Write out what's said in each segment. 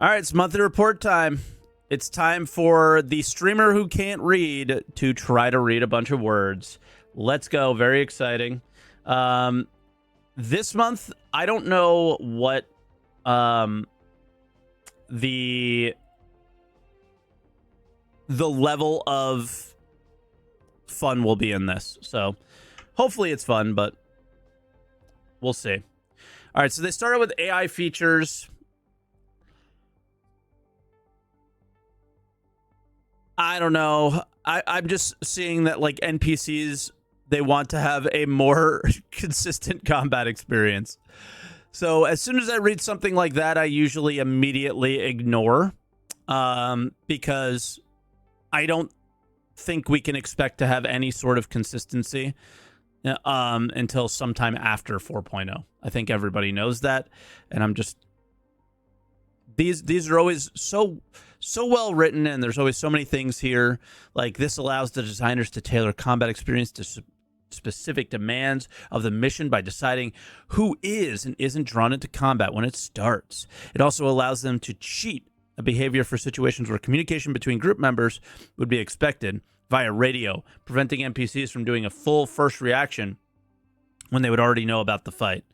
All right, it's monthly report time. It's time for the streamer who can't read to try to read a bunch of words. Let's go. Very exciting. This month, I don't know what the level of fun will be in this. So hopefully it's fun, but we'll see. All right, so they started with AI features. I don't know. I'm just seeing that, like, NPCs, they want to have a more consistent combat experience. So as soon as I read something like that, I usually immediately ignore, because I don't think we can expect to have any sort of consistency until sometime after 4.0. I think everybody knows that, and I'm just... These are always so well written, and there's always so many things here. Like, this allows the designers to tailor combat experience to specific demands of the mission by deciding who is and isn't drawn into combat when it starts. It also allows them to cheat a behavior for situations where communication between group members would be expected via radio, preventing NPCs from doing a full first reaction when they would already know about the fight.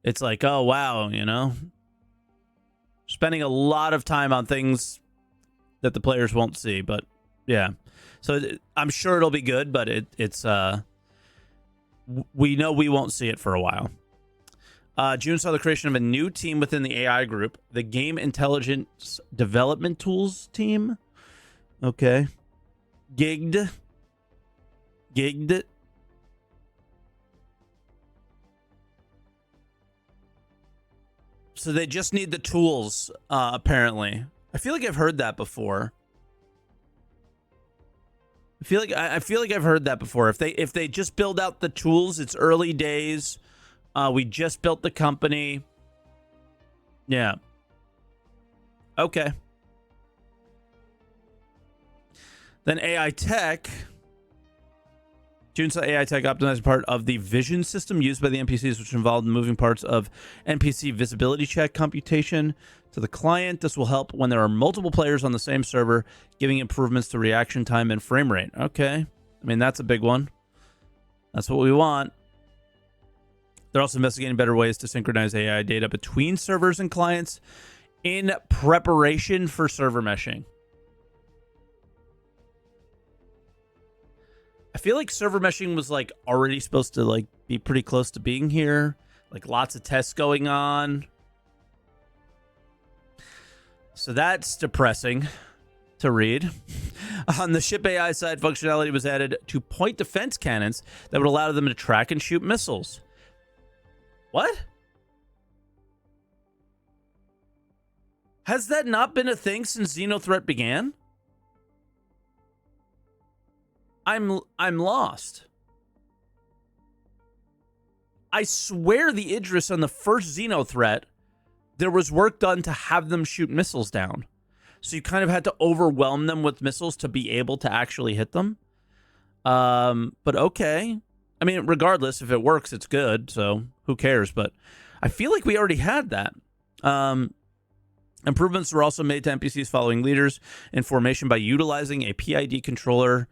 It's like, oh, wow, you know? Spending a lot of time on things that the players won't see, but yeah. So I'm sure it'll be good, but it's we know we won't see it for a while. June saw the creation of a new team within the AI group, the Game Intelligence Development Tools team. Okay. Gigged. So they just need the tools, apparently. I feel like I've heard that before. I feel like I've heard that before. If they just build out the tools, it's early days. We just built the company. Yeah. Okay. Then AI Tech. June saw AI Tech optimized part of the vision system used by the NPCs, which involved moving parts of NPC visibility check computation to the client. This will help when there are multiple players on the same server, giving improvements to reaction time and frame rate. Okay. I mean, that's a big one. That's what we want. They're also investigating better ways to synchronize AI data between servers and clients in preparation for server meshing. I feel like server meshing was, like, already supposed to, like, be pretty close to being here. Like, lots of tests going on. So that's depressing to read. On the ship AI side, functionality was added to point defense cannons that would allow them to track and shoot missiles. What? Has that not been a thing since Xenothreat began? I'm lost. I swear the Idris on the first Xenothreat, there was work done to have them shoot missiles down. So you kind of had to overwhelm them with missiles to be able to actually hit them. But okay. I mean, regardless, if it works, it's good. So who cares? But I feel like we already had that. Improvements were also made to NPCs following leaders in formation by utilizing a PID controller.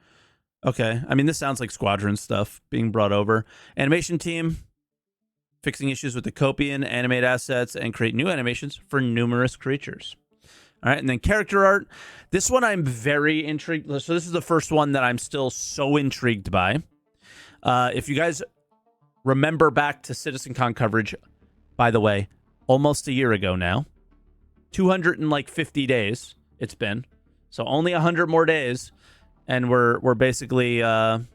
Okay, I mean, this sounds like Squadron stuff being brought over. Animation team, fixing issues with the Copian, animate assets, and create new animations for numerous creatures. All right, and then character art. This one I'm very intrigued. So this is the first one that I'm still so intrigued by. If you guys remember back to CitizenCon coverage, by the way, almost a year ago now, 250 days it's been. So only 100 more days. And we're basically back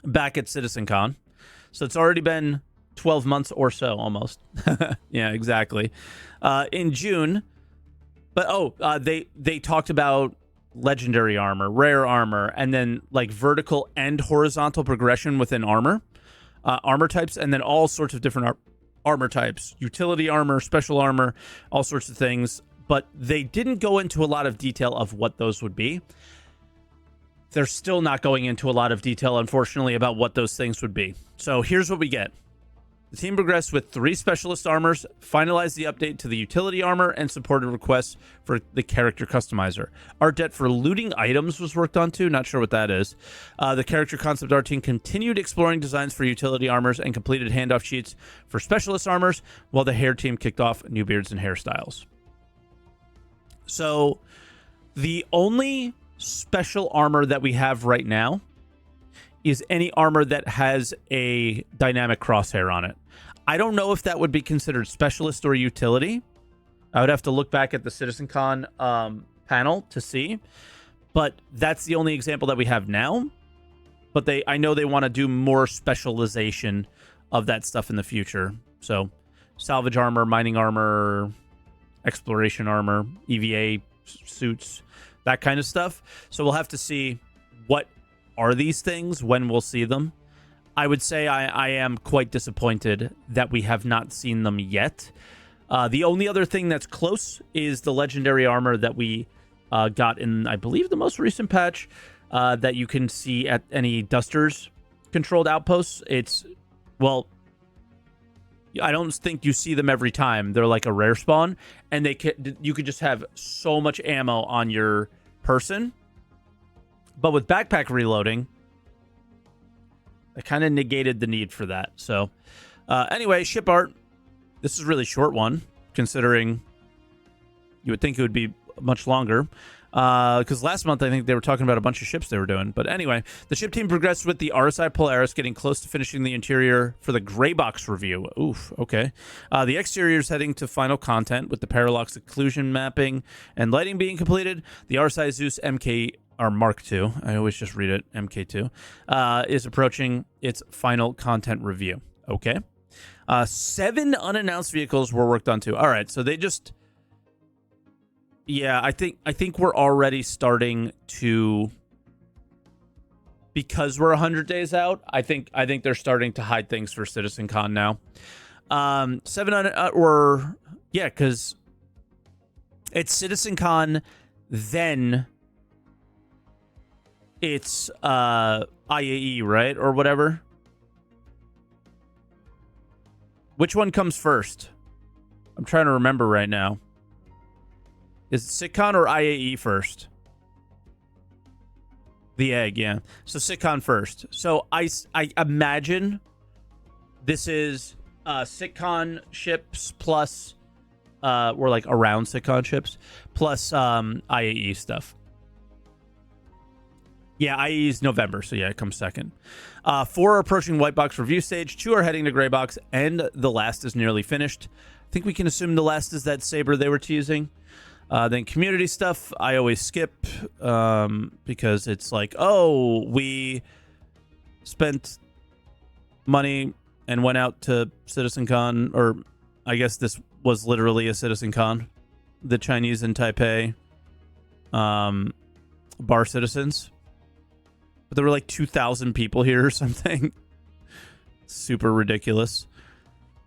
at CitizenCon. So it's already been 12 months or so, almost. Yeah, exactly. In June. But, they talked about legendary armor, rare armor, and then, like, vertical and horizontal progression within armor types, and then all sorts of different armor types. Utility armor, special armor, all sorts of things. But they didn't go into a lot of detail of what those would be. They're still not going into a lot of detail, unfortunately, about what those things would be. So here's what we get. The team progressed with 3 specialist armors, finalized the update to the utility armor, and supported requests for the character customizer. Art debt for looting items was worked on too. Not sure what that is. The character concept art team continued exploring designs for utility armors and completed handoff sheets for specialist armors, while the hair team kicked off new beards and hairstyles. So the only special armor that we have right now is any armor that has a dynamic crosshair on it. I don't know if that would be considered specialist or utility. I would have to look back at the CitizenCon panel to see. But that's the only example that we have now. But I know they want to do more specialization of that stuff in the future. So salvage armor, mining armor, exploration armor, EVA suits, that kind of stuff. So we'll have to see what are these things when we'll see them. I would say I am quite disappointed that we have not seen them yet. The only other thing that's close is the legendary armor that we got in, I believe, the most recent patch that you can see at any Dusters controlled outposts. It's, well, I don't think you see them every time. They're like a rare spawn, and you could just have so much ammo on your person. But with backpack reloading, I kind of negated the need for that. So anyway, ship art. This is a really short one, considering you would think it would be much longer. Because last month, I think they were talking about a bunch of ships they were doing. But anyway, the ship team progressed with the RSI Polaris, getting close to finishing the interior for the gray box review. Oof, okay. The exterior is heading to final content with the parallax occlusion mapping and lighting being completed. The RSI Zeus MK, or Mark II, I always just read it MK2, is approaching its final content review. Okay. 7 unannounced vehicles were worked on too. All right, so they just... Yeah, I think we're already starting to, because we're 100 days out. I think they're starting to hide things for CitizenCon now. 7 on yeah, because it's CitizenCon, then it's IAE, right, or whatever. Which one comes first? I'm trying to remember right now. Is it SitCon or IAE first? The egg, yeah. So SitCon first. So I imagine this is SitCon ships plus, or like around SitCon ships, plus IAE stuff. Yeah, IAE is November, so yeah, it comes second. 4 are approaching white box review stage, 2 are heading to gray box, and the last is nearly finished. I think we can assume the last is that saber they were teasing. Then community stuff, I always skip because it's like, oh, we spent money and went out to CitizenCon, or I guess this was literally a CitizenCon, the Chinese in Taipei bar citizens. But there were like 2,000 people here or something. Super ridiculous.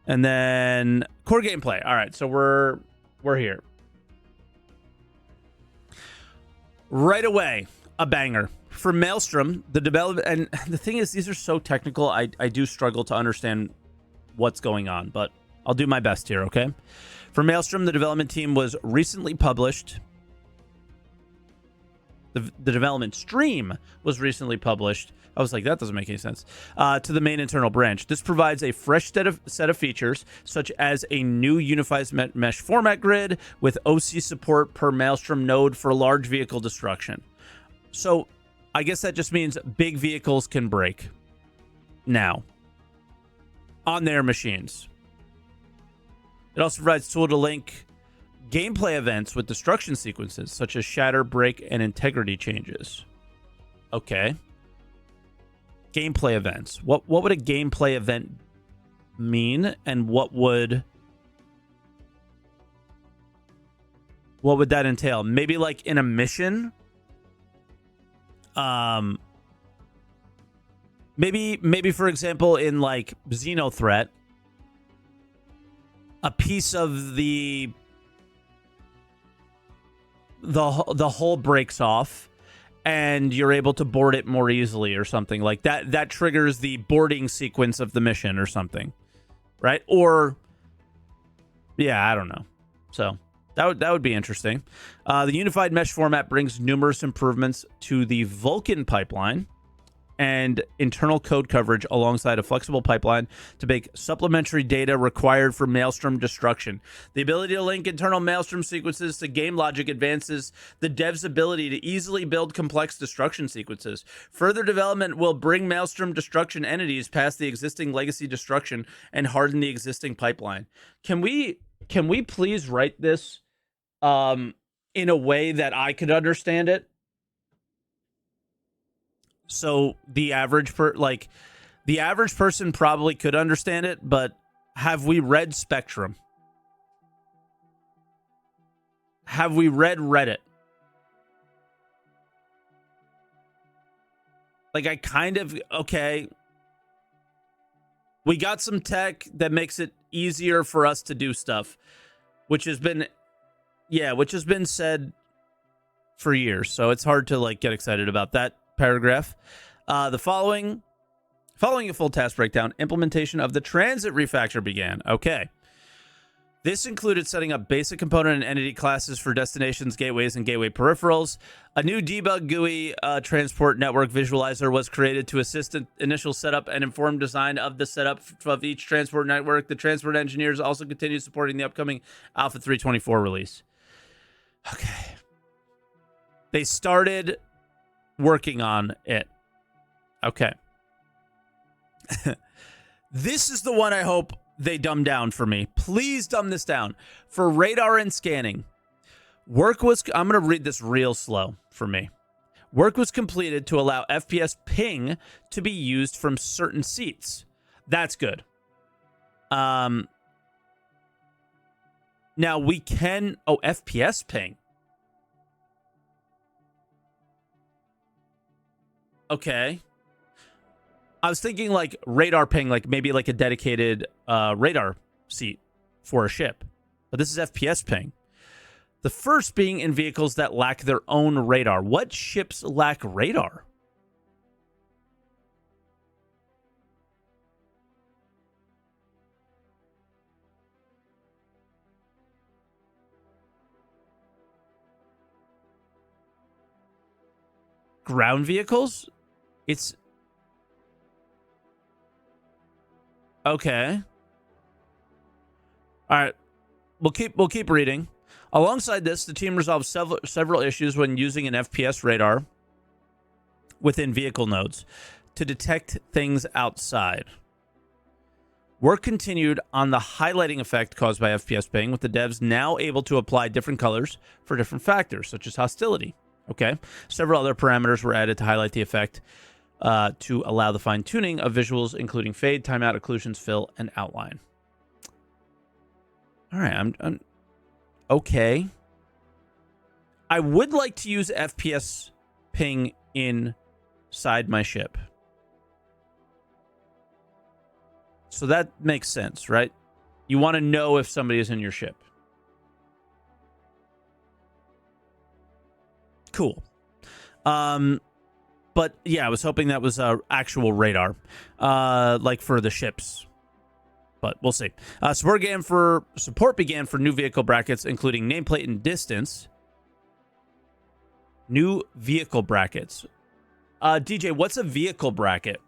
And then core gameplay. All right, so we're here. Right away, a banger. For Maelstrom, the development... And the thing is, these are so technical, I do struggle to understand what's going on, but I'll do my best here, okay? For Maelstrom, the development team was recently published. The development stream was recently published. I was like, that doesn't make any sense. To the main internal branch. This provides a fresh set of features, such as a new unified mesh format grid with OC support per Maelstrom node for large vehicle destruction. So I guess that just means big vehicles can break now on their machines. It also provides tool to link gameplay events with destruction sequences, such as shatter, break, and integrity changes. Okay. Gameplay events. What would a gameplay event mean, and what would that entail? Maybe like in a mission. Maybe for example in like Xenothreat, a piece of the hull breaks off and you're able to board it more easily or something like that. That triggers the boarding sequence of the mission or something. right? Or, yeah, I don't know. So that would be interesting. The unified mesh format brings numerous improvements to the Vulkan pipeline and internal code coverage alongside a flexible pipeline to make supplementary data required for Maelstrom destruction. The ability to link internal Maelstrom sequences to game logic advances the dev's ability to easily build complex destruction sequences. Further development will bring Maelstrom destruction entities past the existing legacy destruction and harden the existing pipeline. Can we please write this in a way that I could understand it? So the average person probably could understand it, but have we read Spectrum? Have we read Reddit? Like, I kind of, okay, we got some tech that makes it easier for us to do stuff, which has been said for years. So it's hard to like get excited about that paragraph. The following a full task breakdown, implementation of the transit refactor began. Okay. This included setting up basic component and entity classes for destinations, gateways, and gateway peripherals. A new debug GUI transport network visualizer was created to assist in initial setup and inform design of the setup of each transport network. The transport engineers also continue supporting the upcoming Alpha 3.24 release. Okay. They started working on it. Okay. This is the one I hope they dumb down for me. Please dumb this down. For radar and scanning, I'm going to read this real slow for me. Work was completed to allow FPS ping to be used from certain seats. That's good. Now we can... Oh, FPS ping. Okay. I was thinking like radar ping, like maybe like a dedicated radar seat for a ship. But this is FPS ping. The first being in vehicles that lack their own radar. What ships lack radar? Ground vehicles? It's... Okay. All right. We'll keep reading. Alongside this, the team resolved several issues when using an FPS radar within vehicle nodes to detect things outside. Work continued on the highlighting effect caused by FPS ping, with the devs now able to apply different colors for different factors, such as hostility. Okay. Several other parameters were added to highlight the effect to allow the fine-tuning of visuals, including fade, timeout, occlusions, fill, and outline. All right, I'm okay. I would like to use FPS ping inside my ship. So that makes sense, right? You want to know if somebody is in your ship. Cool. But yeah, I was hoping that was actual radar, like for the ships. But we'll see. Support began for new vehicle brackets, including nameplate and distance. New vehicle brackets. DJ, what's a vehicle bracket?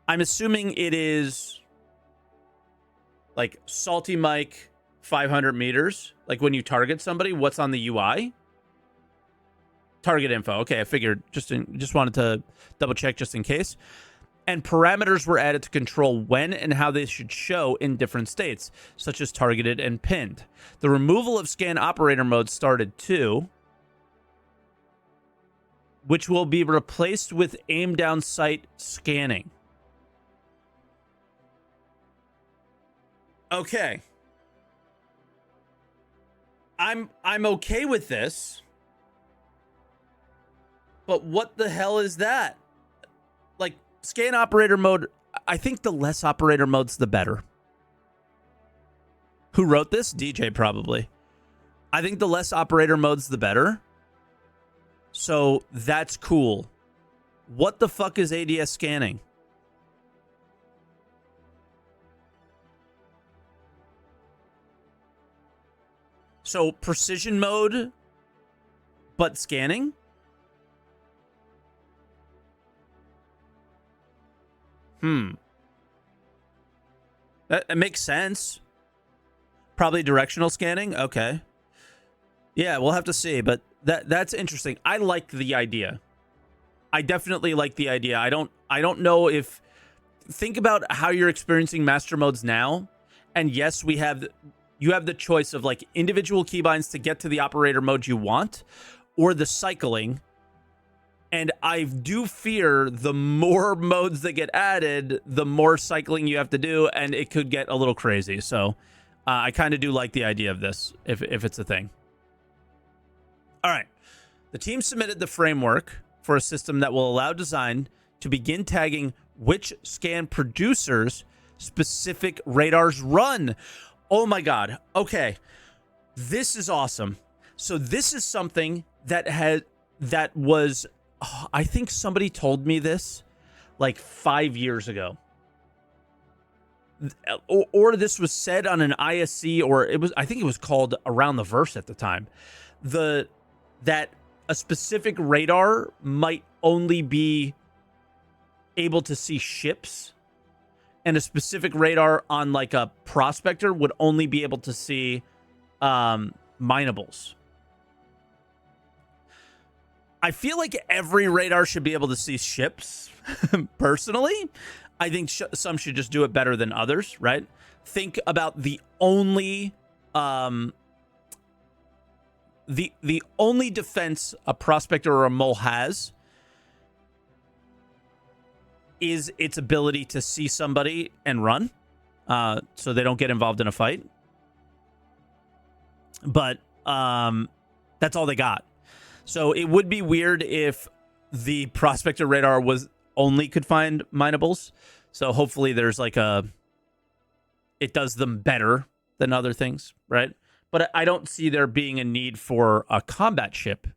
I'm assuming it is like SaltEMike 500 meters. Like when you target somebody, what's on the UI? Target info. Okay, I figured. Just wanted to double check just in case. And parameters were added to control when and how they should show in different states, such as targeted and pinned. The removal of scan operator mode started too, which will be replaced with aim down sight scanning. Okay. I'm okay with this. But what the hell is that? Like, scan operator mode, I think the less operator modes, the better. Who wrote this? DJ, probably. I think the less operator modes, the better. So, that's cool. What the fuck is ADS scanning? So precision mode, but scanning? That makes sense. Probably directional scanning. Okay. Yeah, we'll have to see, but that's interesting. I like the idea. I definitely like the idea. I don't know if, think about how you're experiencing master modes now. And yes, you have the choice of like individual keybinds to get to the operator mode you want, or the cycling. And I do fear the more modes that get added, the more cycling you have to do, and it could get a little crazy. So I kind of do like the idea of this, if it's a thing. All right. The team submitted the framework for a system that will allow design to begin tagging which scan producers specific radars run. Oh my God. Okay. This is awesome. So this is something that was, I think somebody told me this like 5 years ago. Or this was said on an ISC, or I think it was called Around the Verse at the time. That a specific radar might only be able to see ships, and a specific radar on like a prospector would only be able to see minables. I feel like every radar should be able to see ships. Personally, I think some should just do it better than others, right? Think about the only the only defense a prospector or a mole has is its ability to see somebody and run, so they don't get involved in a fight. But that's all they got. So it would be weird if the prospector radar could find minables. So hopefully there's like it does them better than other things, right? But I don't see there being a need for a combat ship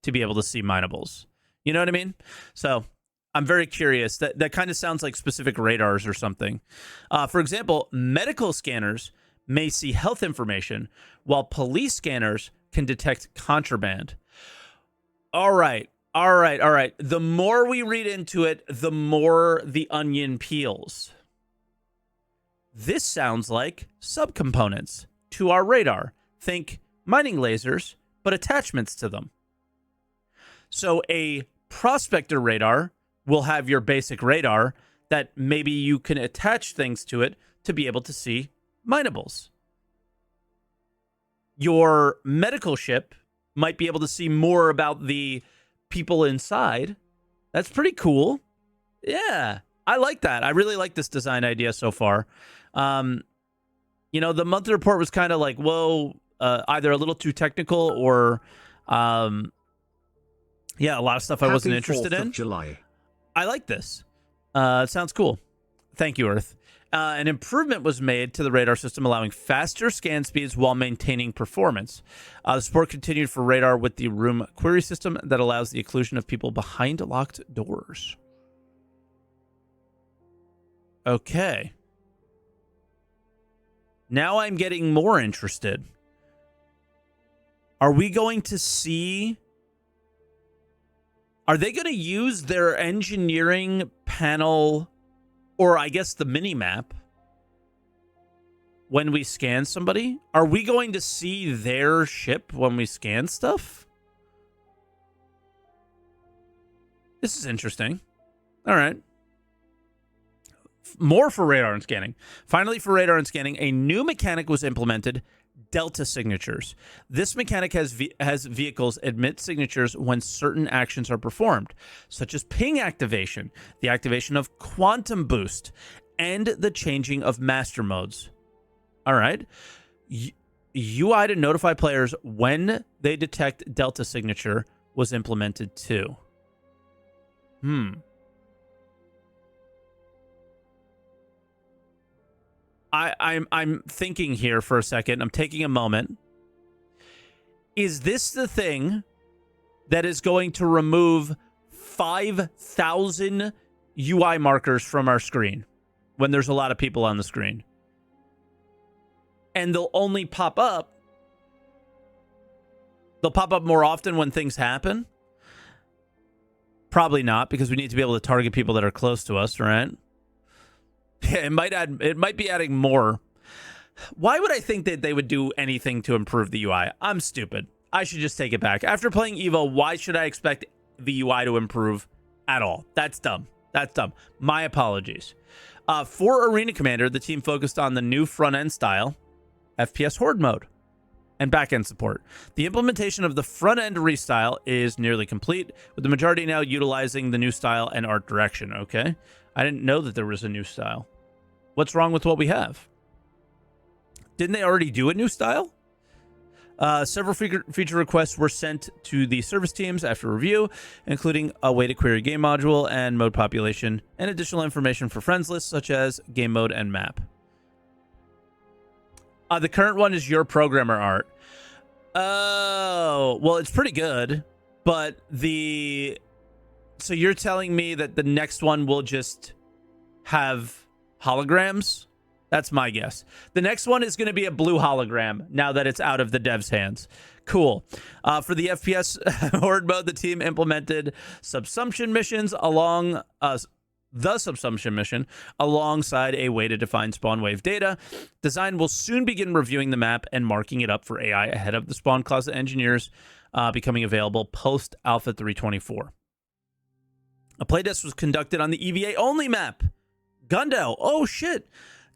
to be able to see minables. You know what I mean? So I'm very curious. That kind of sounds like specific radars or something. For example, medical scanners may see health information, while police scanners can detect contraband. All right. The more we read into it, the more the onion peels. This sounds like subcomponents to our radar. Think mining lasers, but attachments to them. So a prospector radar will have your basic radar that maybe you can attach things to it to be able to see minables. Your medical ship might be able to see more about the people inside. That's pretty cool. Yeah, I like that. I really like this design idea so far. The monthly report was kind of like, whoa, either a little too technical or, a lot of stuff I wasn't interested in. July. I like this. It sounds cool. Thank you, Earth. An improvement was made to the radar system, allowing faster scan speeds while maintaining performance. The support continued for radar with the room query system that allows the inclusion of people behind locked doors. Okay. Now I'm getting more interested. Are we going to see... Are they going to use their engineering panel, or I guess the mini-map, when we scan somebody? Are we going to see their ship when we scan stuff? This is interesting. All right. More for radar and scanning. Finally, for radar and scanning, a new mechanic was implemented: Delta signatures. This mechanic has vehicles emit signatures when certain actions are performed, such as ping activation, the activation of quantum boost, and the changing of master modes. All right. UI to notify players when they detect Delta signature was implemented too. I'm thinking here for a second. I'm taking a moment. Is this the thing that is going to remove 5,000 UI markers from our screen when there's a lot of people on the screen? And they'll only pop up They'll pop up more often when things happen. Probably not, because we need to be able to target people that are close to us, right? Yeah, it might be adding more. Why would I think that they would do anything to improve the UI? I'm stupid. I should just take it back. After playing Evo, why should I expect the UI to improve at all? That's dumb. That's dumb. My apologies. For Arena Commander, the team focused on the new front-end style, FPS Horde mode, and back-end support. The implementation of the front-end restyle is nearly complete, with the majority now utilizing the new style and art direction. Okay. I didn't know that there was a new style. What's wrong with what we have? Didn't they already do a new style? Several feature requests were sent to the service teams after review, including a way to query game module and mode population, and additional information for friends lists such as game mode and map. The current one is your programmer art. Oh, well, it's pretty good, but so you're telling me that the next one will just have holograms? That's my guess. The next one is going to be a blue hologram now that it's out of the devs' hands. Cool. For the FPS Horde mode, the team implemented subsumption missions alongside a way to define spawn wave data. Design will soon begin reviewing the map and marking it up for AI ahead of the spawn closet engineers becoming available post Alpha 324. A playtest was conducted on the EVA only map. Gundo. Oh, shit.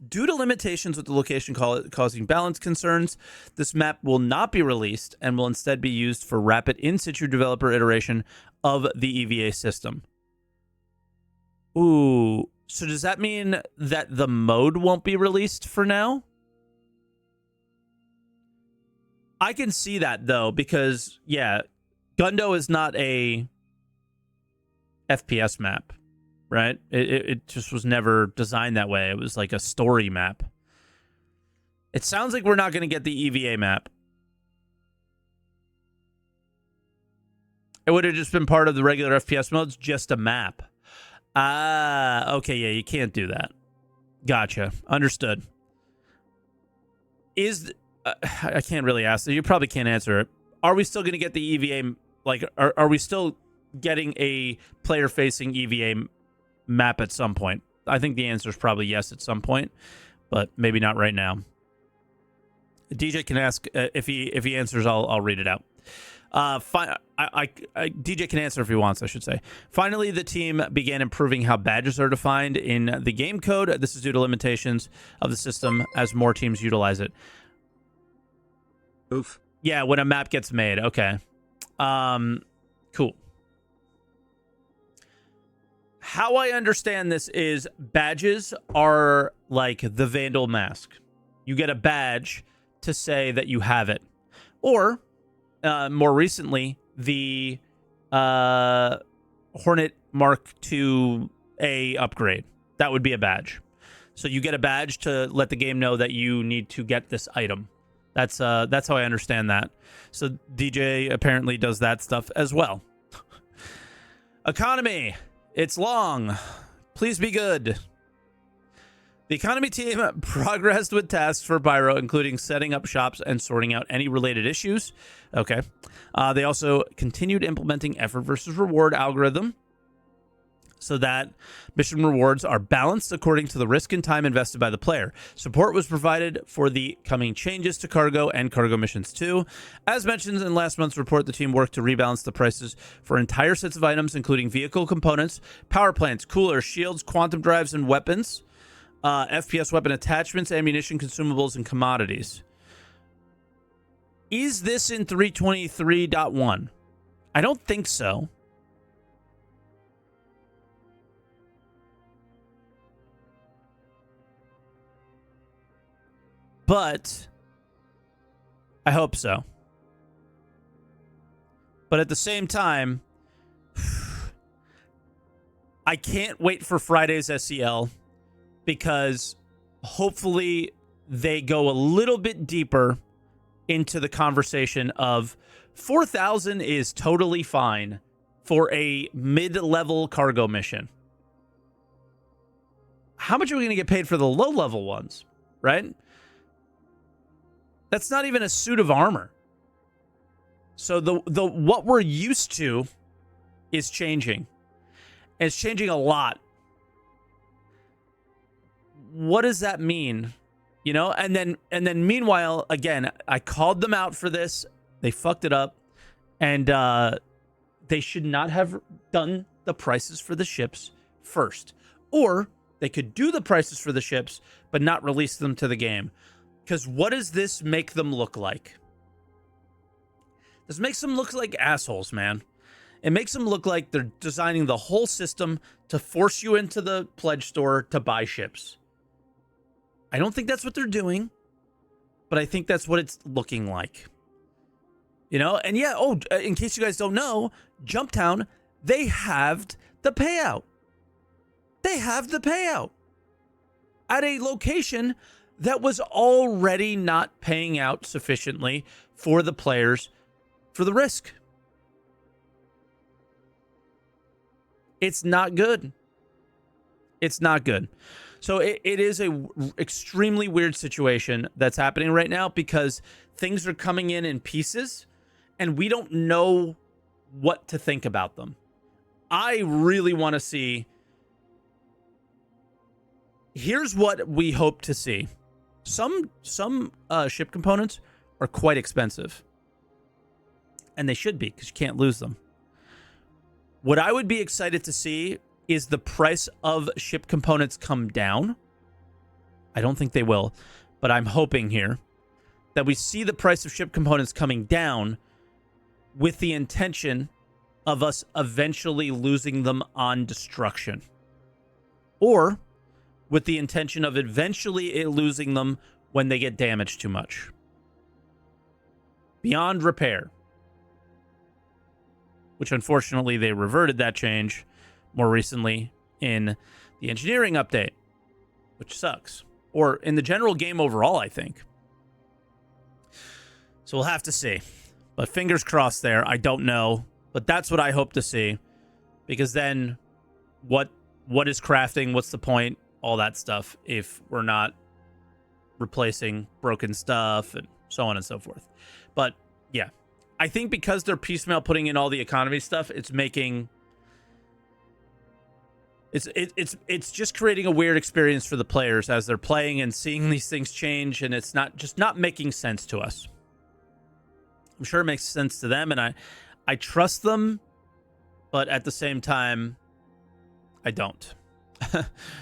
Due to limitations with the location causing balance concerns, this map will not be released and will instead be used for rapid in-situ developer iteration of the EVA system. Ooh, so does that mean that the mode won't be released for now? I can see that, though, because, yeah, Gundo is not a FPS map. Right? It just was never designed that way. It was like a story map. It sounds like we're not going to get the EVA map. It would have just been part of the regular FPS modes, just a map. Okay, yeah, you can't do that. Gotcha. Understood. I can't really ask. You probably can't answer it. Are we still going to get the EVA? Like, are we still getting a player-facing EVA map at some point? I think the answer is probably yes at some point, but maybe not right now. DJ can ask if he answers. I'll read it out. DJ can answer if he wants, I should say. Finally, the team began improving how badges are defined in the game code. This is due to limitations of the system as more teams utilize it. Oof. Yeah, when a map gets made. Okay. Cool. How I understand this is badges are like the Vandal mask. You get a badge to say that you have it. Or, more recently, the Hornet Mark II-A upgrade. That would be a badge. So you get a badge to let the game know that you need to get this item. That's how I understand that. So DJ apparently does that stuff as well. Economy. It's long. Please be good. The economy team progressed with tasks for Pyro, including setting up shops and sorting out any related issues. Okay. They also continued implementing effort versus reward algorithm so that mission rewards are balanced according to the risk and time invested by the player. Support was provided for the coming changes to cargo and cargo missions too. As mentioned in last month's report, the team worked to rebalance the prices for entire sets of items, including vehicle components, power plants, coolers, shields, quantum drives, and weapons, FPS weapon attachments, ammunition, consumables, and commodities. Is this in 323.1? I don't think so. But I hope so. But at the same time, I can't wait for Friday's SEL because hopefully they go a little bit deeper into the conversation of 4,000 is totally fine for a mid-level cargo mission. How much are we going to get paid for the low-level ones, right? That's not even a suit of armor. So the what we're used to is changing. And it's changing a lot. What does that mean? You know, and then meanwhile, again, I called them out for this. They fucked it up. And they should not have done the prices for the ships first. Or they could do the prices for the ships, but not release them to the game. Because what does this make them look like? This makes them look like assholes, man. It makes them look like they're designing the whole system to force you into the pledge store to buy ships. I don't think that's what they're doing, but I think that's what it's looking like. You know, and yeah, in case you guys don't know, Jumptown, they halved the payout. They halved the payout at a location that was already not paying out sufficiently for the players for the risk. It's not good. It's not good. So it is a extremely weird situation that's happening right now because things are coming in pieces and we don't know what to think about them. I really want to see. Here's what we hope to see. Some ship components are quite expensive. And they should be because you can't lose them. What I would be excited to see is the price of ship components come down. I don't think they will, but I'm hoping here that we see the price of ship components coming down with the intention of us eventually losing them on destruction. Or with the intention of eventually losing them when they get damaged too much. Beyond repair. Which unfortunately they reverted that change more recently in the engineering update, which sucks. Or in the general game overall, I think. So we'll have to see. But fingers crossed there. I don't know. But that's what I hope to see. Because then what is crafting? What's the point? All that stuff if we're not replacing broken stuff and so on and so forth. But yeah, I think because they're piecemeal putting in all the economy stuff, it's making it's just creating a weird experience for the players as they're playing and seeing these things change, and it's not making sense to us. I'm sure it makes sense to them, and I trust them, but at the same time, I don't.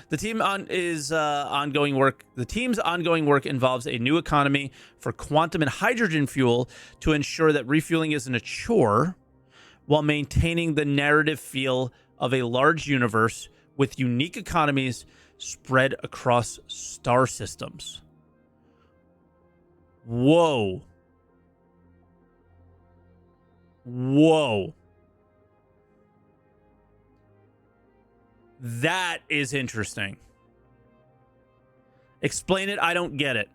The team's ongoing work involves a new economy for quantum and hydrogen fuel to ensure that refueling isn't a chore while maintaining the narrative feel of a large universe with unique economies spread across star systems. Whoa. That is interesting. Explain it. I don't get it.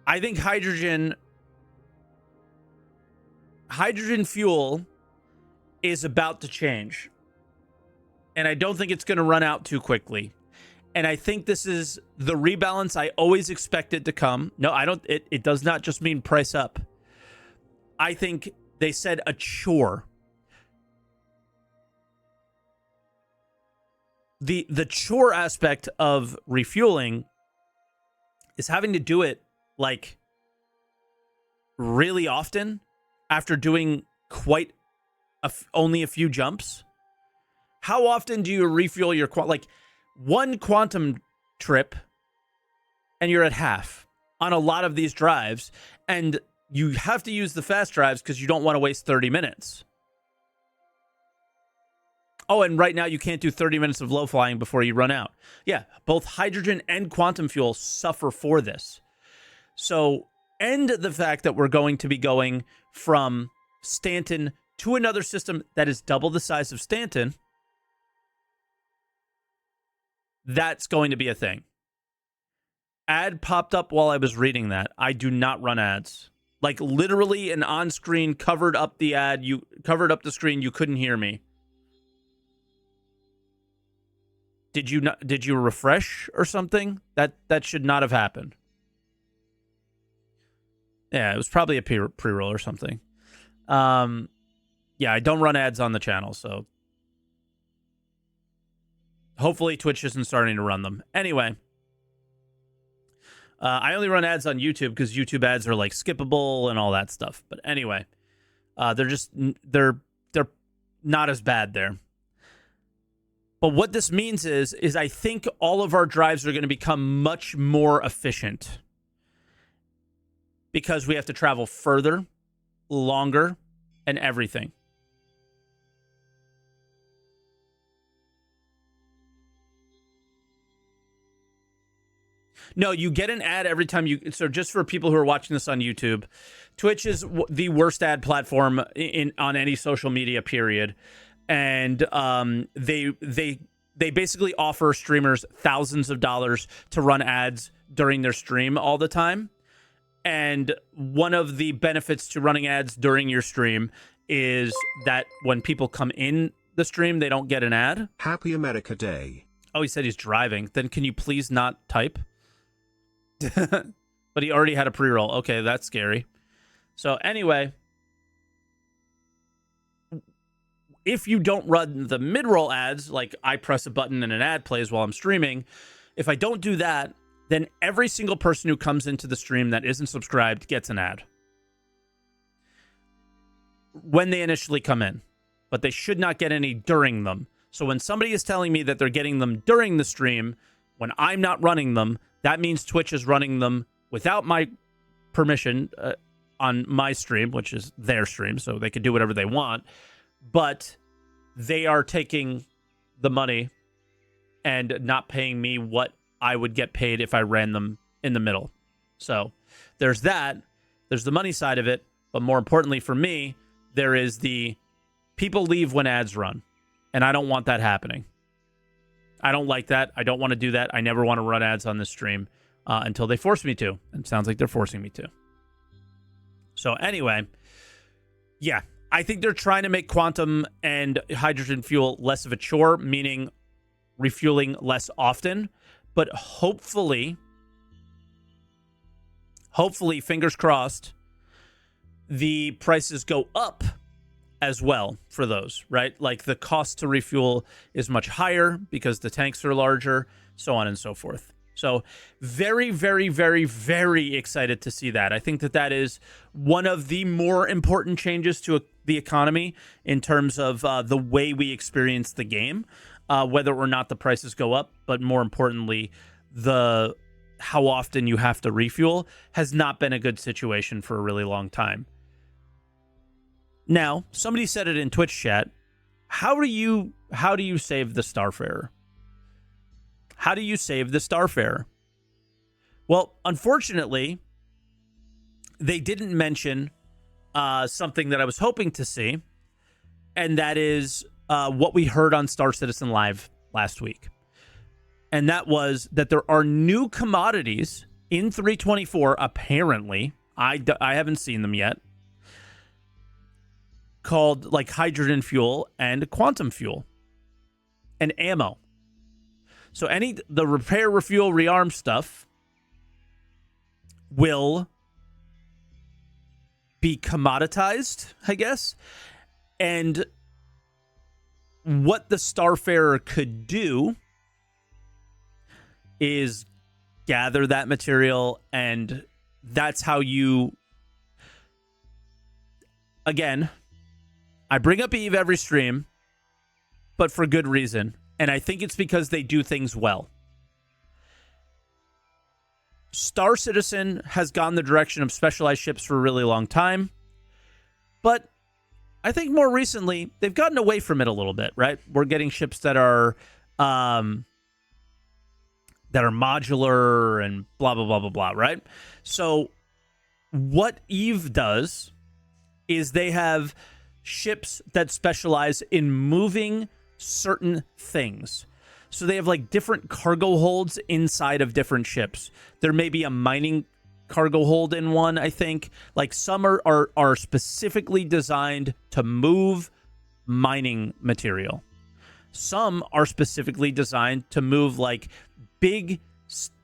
I think hydrogen fuel is about to change. And I don't think it's going to run out too quickly. And I think this is the rebalance I always expected to come. No, I don't. It does not just mean price up. I think they said a chore. The chore aspect of refueling is having to do it like really often after doing quite only a few jumps. How often do you refuel your like one quantum trip and you're at half on a lot of these drives, and you have to use the fast drives because you don't want to waste 30 minutes. Oh, and right now you can't do 30 minutes of low flying before you run out. Yeah, both hydrogen and quantum fuel suffer for this. So, and the fact that we're going to be going from Stanton to another system that is double the size of Stanton, that's going to be a thing. Ad popped up while I was reading that. I do not run ads. Like literally an on-screen covered up the ad. You covered up the screen. You couldn't hear me. Did you refresh or something? That should not have happened. Yeah, it was probably a pre-roll or something. Yeah, I don't run ads on the channel, so hopefully Twitch isn't starting to run them. Anyway, I only run ads on YouTube because YouTube ads are like skippable and all that stuff. But anyway, they're not as bad there. But what this means is I think all of our drives are going to become much more efficient because we have to travel further, longer, and everything. No, you get an ad every time you... So just for people who are watching this on YouTube, Twitch is the worst ad platform on any social media, period. And they basically offer streamers thousands of dollars to run ads during their stream all the time. And one of the benefits to running ads during your stream is that when people come in the stream, they don't get an ad. Happy America Day. Oh, he said he's driving. Then can you please not type? But he already had a pre-roll. Okay, that's scary. So anyway, if you don't run the mid-roll ads, like I press a button and an ad plays while I'm streaming, if I don't do that, then every single person who comes into the stream that isn't subscribed gets an ad when they initially come in. But they should not get any during them. So when somebody is telling me that they're getting them during the stream, when I'm not running them, that means Twitch is running them without my permission on my stream, which is their stream, so they can do whatever they want. But they are taking the money and not paying me what I would get paid if I ran them in the middle. So there's that. There's the money side of it. But more importantly for me, there is the people leave when ads run. And I don't want that happening. I don't like that. I don't want to do that. I never want to run ads on this stream until they force me to. And it sounds like they're forcing me to. So anyway, yeah, I think they're trying to make quantum and hydrogen fuel less of a chore, meaning refueling less often. But hopefully, fingers crossed, the prices go up as well for those, right? Like the cost to refuel is much higher because the tanks are larger, so on and so forth. So very, very, very, very excited to see that. I think that is one of the more important changes to the economy in terms of the way we experience the game, whether or not the prices go up, but more importantly, how often you have to refuel has not been a good situation for a really long time. Now, somebody said it in Twitch chat. How do you save the Starfarer? How do you save the Starfarer? Well, unfortunately, they didn't mention something that I was hoping to see, and that is what we heard on Star Citizen Live last week. And that was that there are new commodities in 324, apparently. I haven't seen them yet. Called like hydrogen fuel and quantum fuel and ammo. So the repair, refuel, rearm stuff will be commoditized, I guess. And what the Starfarer could do is gather that material, and that's how you... Again, I bring up Eve every stream, but for good reason. And I think it's because they do things well. Star Citizen has gone the direction of specialized ships for a really long time. But I think more recently, they've gotten away from it a little bit, right? We're getting ships that are modular and blah, blah, blah, blah, blah, right? So what Eve does is they have ships that specialize in moving certain things. So they have like different cargo holds inside of different ships. There may be a mining cargo hold in one, I think. Like some are specifically designed to move mining material. Some are specifically designed to move like big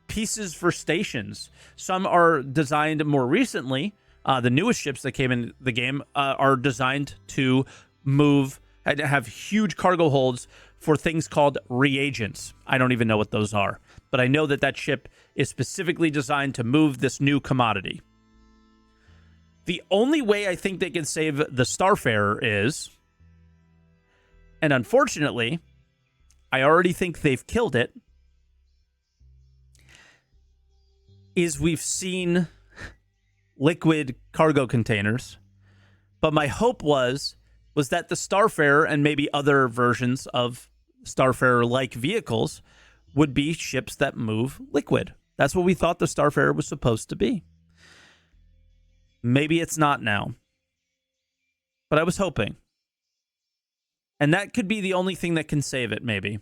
pieces for stations. Some are designed more recently The newest ships that came in the game are designed to move and have huge cargo holds for things called reagents. I don't even know what those are, but I know that that ship is specifically designed to move this new commodity. The only way I think they can save the Starfarer is, and unfortunately, I already think they've killed it, is we've seen liquid cargo containers. But my hope was that the Starfarer and maybe other versions of Starfarer-like vehicles would be ships that move liquid. That's what we thought the Starfarer was supposed to be. Maybe it's not now. But I was hoping. And that could be the only thing that can save it, maybe,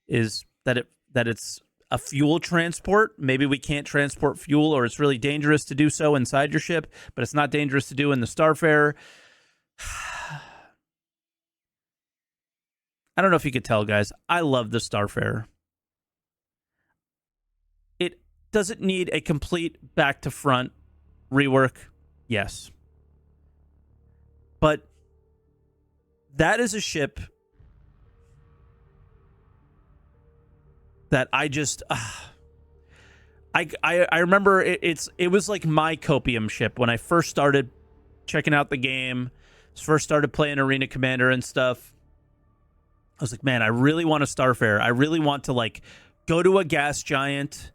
is that it's a fuel transport. Maybe we can't transport fuel, or it's really dangerous to do so inside your ship, but it's not dangerous to do in the Starfarer. I don't know if you could tell, guys. I love the Starfarer. It doesn't need a complete back-to-front rework. Yes. But that is a ship that I just... I remember it was like my copium ship when I first started checking out the game, first started playing Arena Commander and stuff. I was like, man, I really want a Starfarer. I really want to, like, go to a gas giant,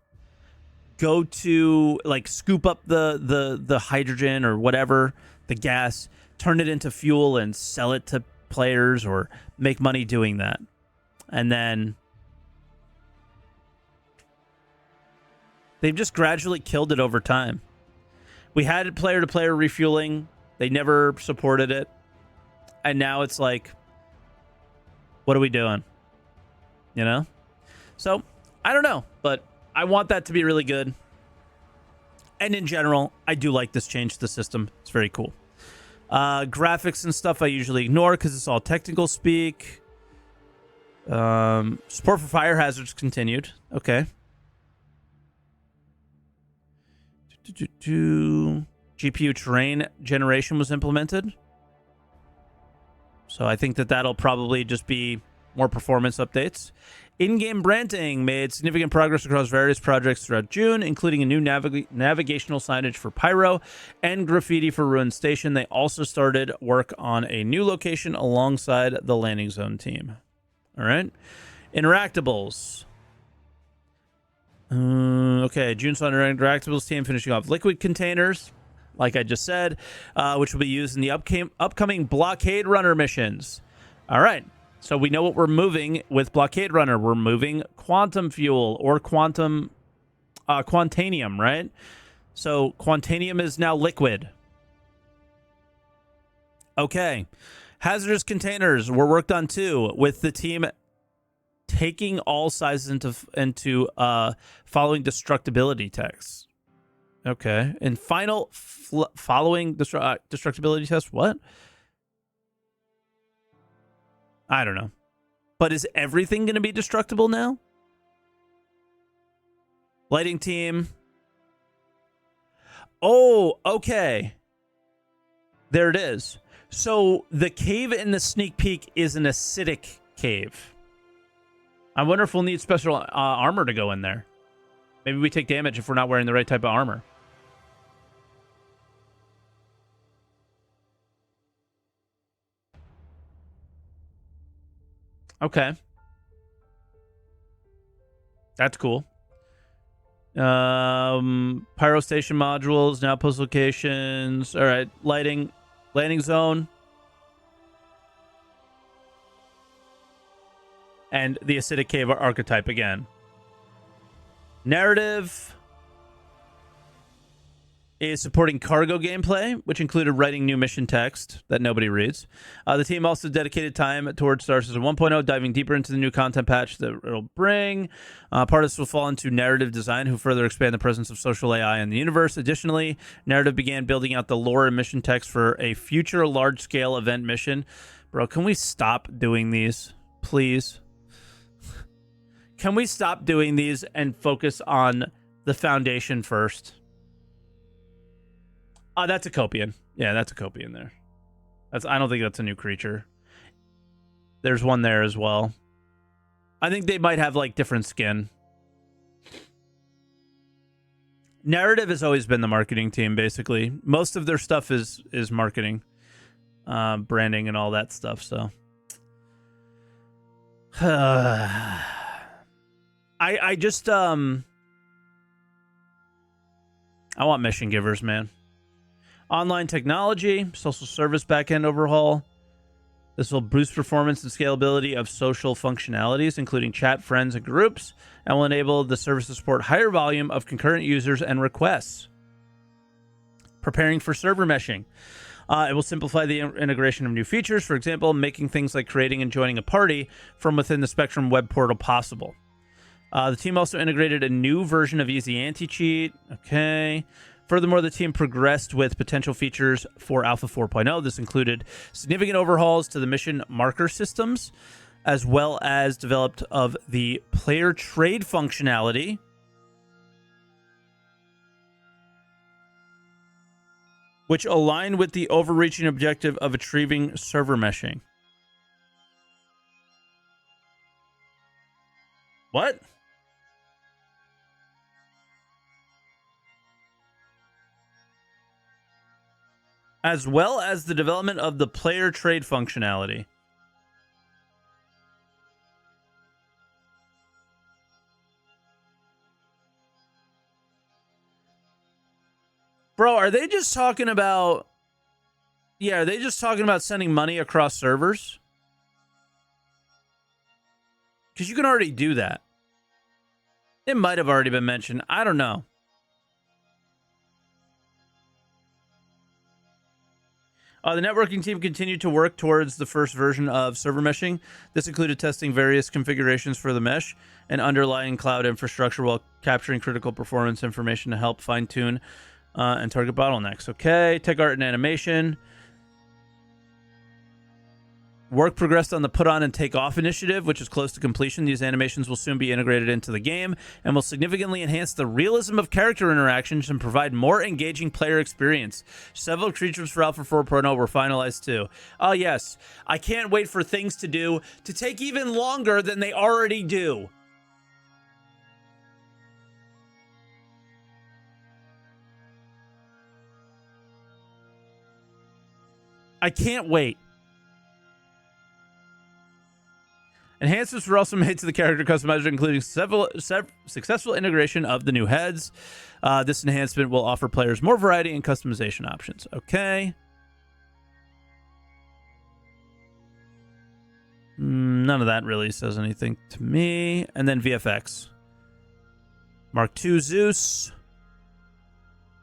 go to, like, scoop up the hydrogen or whatever, the gas, turn it into fuel and sell it to players or make money doing that. And then they've just gradually killed it over time. We had player-to-player refueling. They never supported it. And now it's like, what are we doing? You know? So, I don't know, but I want that to be really good. And in general, I do like this change to the system. It's very cool. Graphics and stuff I usually ignore because it's all technical speak. Support for fire hazards continued. Okay. GPU terrain generation was implemented. So I think that that'll probably just be more performance updates. In-game branding made significant progress across various projects throughout June, including a new navigational signage for Pyro and graffiti for Ruined Station. They also started work on a new location alongside the landing zone team. All right. Interactables. Okay, June saw an Interactables team finishing off liquid containers, like I just said, which will be used in the upcoming Blockade Runner missions. All right, so we know what we're moving with Blockade Runner. We're moving quantum fuel or quantanium, right? So quantanium is now liquid. Okay, hazardous containers were worked on too, with the team taking all sizes into following destructibility tests. Okay. And following destructibility tests, what? I don't know. But is everything going to be destructible now? Lighting team. Oh, okay. There it is. So the cave in the sneak peek is an acidic cave. I wonder if we'll need special armor to go in there. Maybe we take damage if we're not wearing the right type of armor. Okay. That's cool. Pyro station modules, now post locations. All right, lighting, landing zone. And the acidic cave archetype again. Narrative is supporting cargo gameplay, which included writing new mission text that nobody reads. The team also dedicated time towards Star System 1.0, diving deeper into the new content patch that it'll bring. Part of this will fall into narrative design, who further expand the presence of social AI in the universe. Additionally, narrative began building out the lore and mission text for a future large-scale event mission. Bro, can we stop doing these, please? Can we stop doing these and focus on the foundation first? Oh, that's a Copian. Yeah, that's a Copian there. I don't think that's a new creature. There's one there as well. I think they might have like different skin. Narrative has always been the marketing team, basically. Most of their stuff is marketing, branding, and all that stuff. So, I just I want mission givers, man. Online technology, social service backend overhaul. This will boost performance and scalability of social functionalities, including chat, friends, and groups, and will enable the service to support higher volume of concurrent users and requests. Preparing for server meshing. It will simplify the integration of new features, for example, making things like creating and joining a party from within the Spectrum web portal possible. The team also integrated a new version of Easy Anti-Cheat. Okay. Furthermore, the team progressed with potential features for Alpha 4.0. This included significant overhauls to the mission marker systems, as well as developed of the player trade functionality, which aligned with the overreaching objective of achieving server meshing. What? As well as the development of the player trade functionality. Bro, are they just talking about... Yeah, are they just talking about sending money across servers? Because you can already do that. It might have already been mentioned. I don't know. The networking team continued to work towards the first version of server meshing. This included testing various configurations for the mesh and underlying cloud infrastructure while capturing critical performance information to help fine-tune and target bottlenecks. Okay, tech art and animation. Work progressed on the put on and take off initiative, which is close to completion. These animations will soon be integrated into the game and will significantly enhance the realism of character interactions and provide more engaging player experience. Several creatures for Alpha 4.0 were finalized too. Oh yes, I can't wait for things to do to take even longer than they already do. I can't wait. Enhancements were also made to the character customizer, including several successful integration of the new heads. This enhancement will offer players more variety and customization options. Okay. None of that really says anything to me. And then VFX. Mark II Zeus.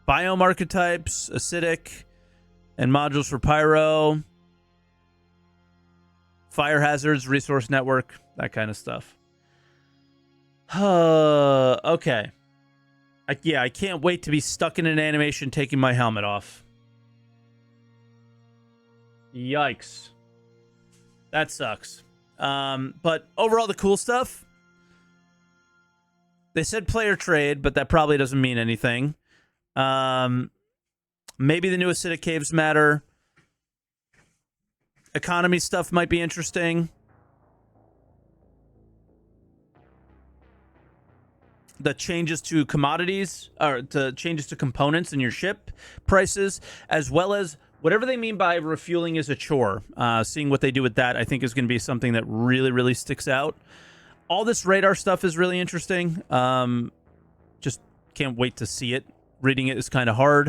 Biome archetypes, acidic, and modules for pyro. Fire hazards, resource network, that kind of stuff. Okay. I can't wait to be stuck in an animation taking my helmet off. Yikes. That sucks. But overall, the cool stuff. They said player trade, but that probably doesn't mean anything. Maybe the new acidic caves matter. Economy stuff might be interesting. The changes to commodities, or the changes to components in your ship prices, as well as whatever they mean by refueling is a chore. Seeing what they do with that, I think, is going to be something that really, really sticks out. All this radar stuff is really interesting. Just can't wait to see it. Reading it is kind of hard.